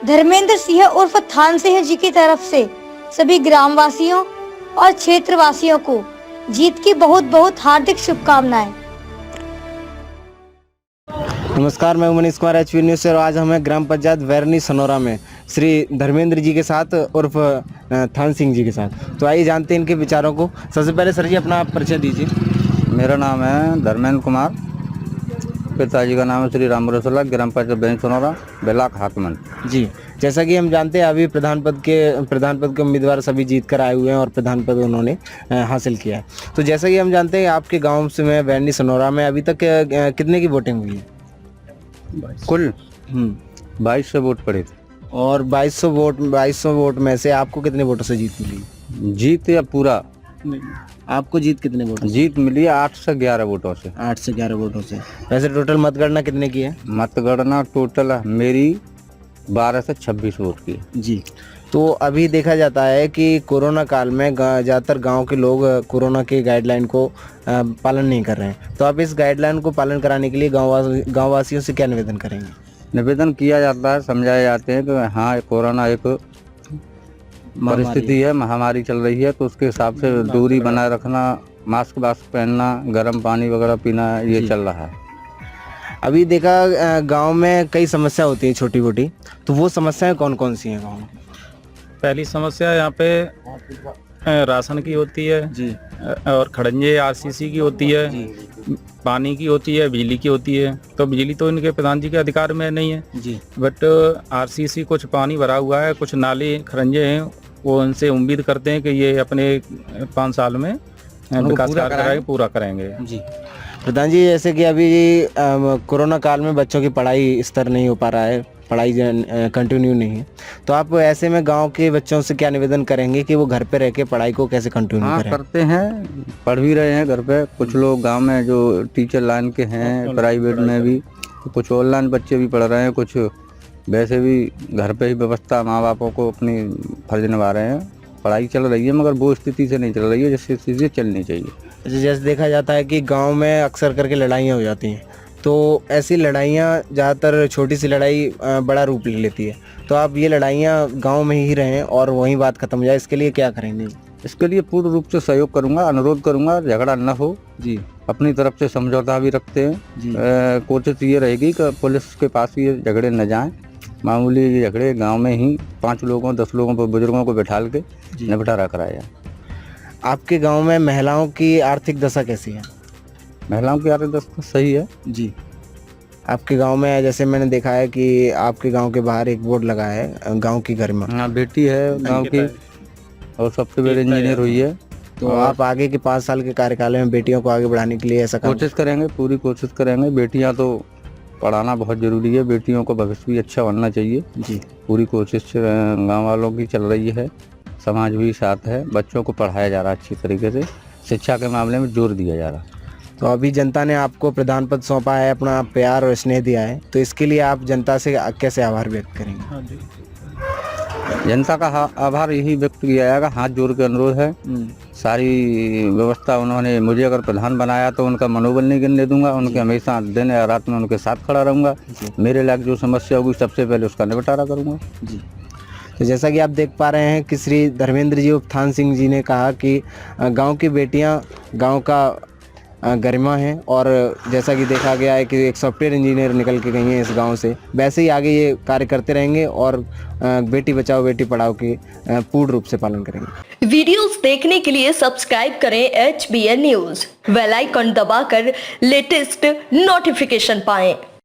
धर्मेंद्र सिंह उर्फ थान सिंह जी की तरफ से सभी ग्रामवासियों और क्षेत्रवासियों को जीत की बहुत बहुत हार्दिक शुभकामनाएं। नमस्कार, मैं मनीष कुमार एचपी न्यूज़ से और आज हमें ग्राम पंचायत वैरनी सनोरा में श्री धर्मेंद्र जी के साथ उर्फ थान सिंह जी के साथ। तो आइए जानते हैं इनके विचारों को। सबसे पहले सर जी अपना परिचय दीजिए। मेरा नाम है धर्मेंद्र कुमार, पिताजी का नाम है श्री राम रसोला, ग्राम पंचायत वैरनी सनोरा, बेलाक हाकमन जी। जैसा कि हम जानते हैं अभी प्रधान पद के उम्मीदवार सभी जीत कर आए हुए हैं और प्रधान पद उन्होंने हासिल किया है। तो जैसा कि हम जानते हैं आपके गाँव से में वैरनी सनोरा में अभी तक कितने की वोटिंग हुई है? कुल 2200 वोट पड़े थे। और 2200 वोट में से आपको कितने वोटों से जीत मिली? जीत या पूरा? आपको जीत कितने वोटों से? जीत मिली 8 से 11 वोटों से। 8 से 11 वोटों से। वैसे टोटल मतगणना कितने की है? मतगणना टोटल मेरी 12 से 26 वोट की है। जी। तो अभी देखा जाता है कि कोरोना काल में ज़्यादातर गांव के लोग कोरोना के गाइडलाइन को पालन नहीं कर रहे हैं। तो आप इस गाइडलाइन को पालन कराने के लिए गांववासियों से क्या निवेदन करेंगे? निवेदन किया जाता है, समझाए जाते हैं कि हाँ कोरोना एक परिस्थिति है, महामारी चल रही है, तो उसके हिसाब से दूरी बनाए रखना, मास्क पहनना, गर्म पानी वगैरह पीना, ये चल रहा है। अभी देखा गांव में कई समस्या होती है छोटी मोटी, तो वो समस्याएं कौन कौन सी हैं गाँव में? पहली समस्या यहाँ पे राशन की होती है जी। और खड़ंजे आरसीसी की होती है जी। पानी की होती है, बिजली की होती है। तो बिजली तो इनके प्रधान जी के अधिकार में नहीं है जी। बट आरसीसी कुछ पानी भरा हुआ है, कुछ नाले खड़ंजे हैं, वो उनसे उम्मीद करते हैं कि ये अपने 5 साल में विकास कार्य पूरा करेंगे। जी। प्रधान जी, जैसे कि अभी कोरोना काल में बच्चों की पढ़ाई स्तर नहीं हो पा रहा है, पढ़ाई कंटिन्यू नहीं है, तो आप ऐसे में गांव के बच्चों से क्या निवेदन करेंगे कि वो घर पे रह के पढ़ाई को कैसे कंटिन्यू करें? करते हैं, पढ़ भी रहे हैं घर पे। कुछ लोग गांव में जो टीचर लाइन के हैं, प्राइवेट में भी, कुछ ऑनलाइन बच्चे भी पढ़ रहे हैं, कुछ वैसे भी घर पे ही व्यवस्था माँ बापों को अपनी फर्ज निभा रहे हैं। पढ़ाई चल रही है मगर वो स्थिति से नहीं चल रही है जिस स्थिति से चलनी चाहिए। जैसे देखा जाता है कि गांव में अक्सर करके लड़ाइयाँ हो जाती हैं, तो ऐसी लड़ाइयाँ ज़्यादातर छोटी सी लड़ाई बड़ा रूप ले लेती है। तो आप ये लड़ाइयाँ गांव में ही रहें और वहीं बात खत्म हो जाए, इसके लिए क्या करेंगे? इसके लिए पूर्ण रूप से सहयोग करूंगा, अनुरोध करूंगा, झगड़ा न हो। जी। अपनी तरफ से समझौता भी रखते हैं। कोशिश ये रहेगी कि पुलिस के पास ये झगड़े न जाएं। मामूली ये झगड़े गांव में ही 5 लोगों 10 लोगों को, बुजुर्गों को बैठा के निपटारा कराया जाए। आपके गांव में महिलाओं की आर्थिक दशा कैसी है? महिलाओं की आर्थिक दशा सही है। जी। आपके गांव में जैसे मैंने देखा है कि आपके गांव के बाहर एक बोर्ड लगा है गांव की गरिमा। हाँ, बेटी है गांव की और सॉफ्टवेयर इंजीनियर हुई है। तो आप आगे के 5 साल के कार्यकाल में बेटियों को आगे बढ़ाने के लिए ऐसा कोशिश करेंगे, पूरी कोशिश करेंगे। बेटियां तो पढ़ाना बहुत ज़रूरी है, बेटियों को भविष्य भी अच्छा बनना चाहिए। जी। पूरी कोशिश गांव वालों की चल रही है, समाज भी साथ है, बच्चों को पढ़ाया जा रहा है अच्छी तरीके से, शिक्षा के मामले में जोर दिया जा रहा है। तो अभी जनता ने आपको प्रधान पद सौंपा है, अपना प्यार और स्नेह दिया है, तो इसके लिए आप जनता से कैसे आभार व्यक्त करेंगे? जनता का आभार यही व्यक्त किया जाएगा, हाथ जोड़ के अनुरोध है। सारी व्यवस्था उन्होंने मुझे अगर प्रधान बनाया तो उनका मनोबल नहीं गिरने दूंगा, उनके हमेशा दिन या रात में उनके साथ खड़ा रहूंगा। मेरे लायक जो समस्या होगी सबसे पहले उसका निपटारा करूंगा। जी। तो जैसा कि आप देख पा रहे हैं कि श्री धर्मेंद्र जी उर्फ थान सिंह जी ने कहा कि गांव की बेटियां गांव का गरिमा है, और जैसा कि देखा गया है कि एक सॉफ्टवेयर इंजीनियर निकल के गई हैं इस गांव से, वैसे ही आगे ये कार्य करते रहेंगे और बेटी बचाओ बेटी पढ़ाओ के पूर्ण रूप से पालन करेंगे। वीडियोस देखने के लिए सब्सक्राइब करें HBN न्यूज, बेल आइकन दबाकर लेटेस्ट नोटिफिकेशन पाएं।